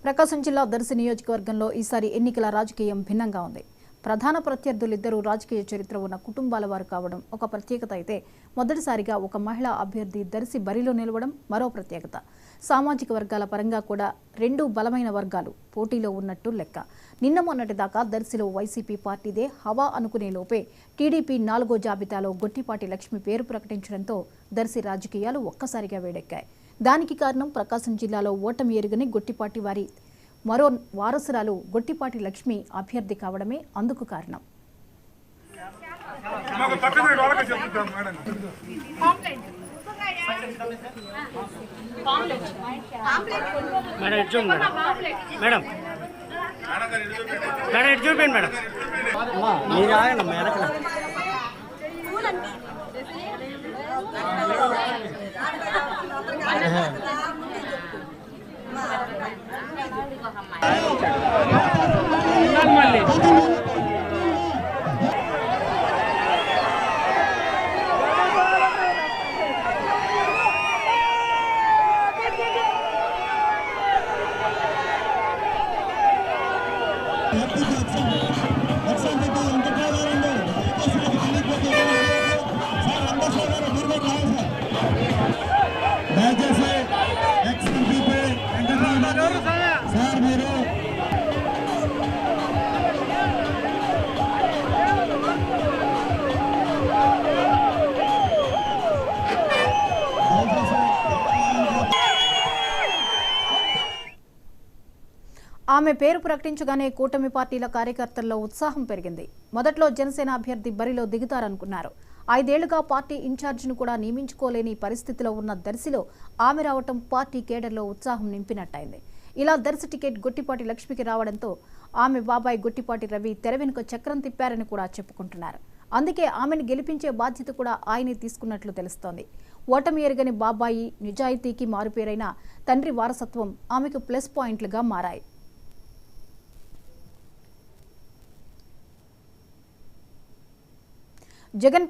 ప్రకాశం జిల్లా దర్శి నియోజకవర్గంలో ఈసారి ఎన్నికల రాజకీయం భిన్నంగా ఉంది. ప్రధాన ప్రత్యర్థులిద్దరూ రాజకీయ చరిత్ర ఉన్న కుటుంబాల వారు కావడం ఒక ప్రత్యేకత అయితే, మొదటిసారిగా ఒక మహిళా అభ్యర్థి దర్శి బరిలో నిలవడం మరో ప్రత్యేకత. సామాజిక వర్గాల పరంగా కూడా రెండు బలమైన వర్గాలు పోటీలో ఉన్నట్టు లెక్క. నిన్న మొన్నటిదాకా దర్శిలో వైసీపీ పార్టీదే హవా అనుకునే లోపే టీడీపీ 4వ జాబితాలో గొట్టిపాటి లక్ష్మి పేరు ప్రకటించడంతో దర్శి రాజకీయాలు ఒక్కసారిగా వేడెక్కాయి. దానికి కారణం ప్రకాశం జిల్లాలో ఓటమి ఎరుగని గొట్టిపాటి వారి మరో వారసురాలు గొట్టిపాటి లక్ష్మి అభ్యర్థి కావడమే అందుకు కారణం. ఆమె పేరు ప్రకటించగానే కూటమి పార్టీల కార్యకర్తల్లో ఉత్సాహం పెరిగింది. మొదట్లో జనసేన అభ్యర్థి బరిలో దిగుతారనుకున్నారు. 5 ఏళ్లుగా పార్టీ ఇన్ఛార్జిను కూడా నియమించుకోలేని పరిస్థితిలో ఉన్న దర్శిలో ఆమె రావటం పార్టీ కేడర్లో ఉత్సాహం నింపినట్టయింది. ఇలా దర్శి టికెట్ గొట్టిపాటి లక్ష్మికి రావడంతో ఆమె బాబాయ్ గొట్టిపాటి రవి తెర వెనుక చక్రం తిప్పారని కూడా చెప్పుకుంటున్నారు. అందుకే ఆమెను గెలిపించే బాధ్యత కూడా ఆయనే తీసుకున్నట్లు తెలుస్తోంది. ఓటమి ఎరగని బాబాయి నిజాయితీకి మారుపేరైన తండ్రి వారసత్వం ఆమెకు ప్లస్ పాయింట్లుగా మారాయి. జగన్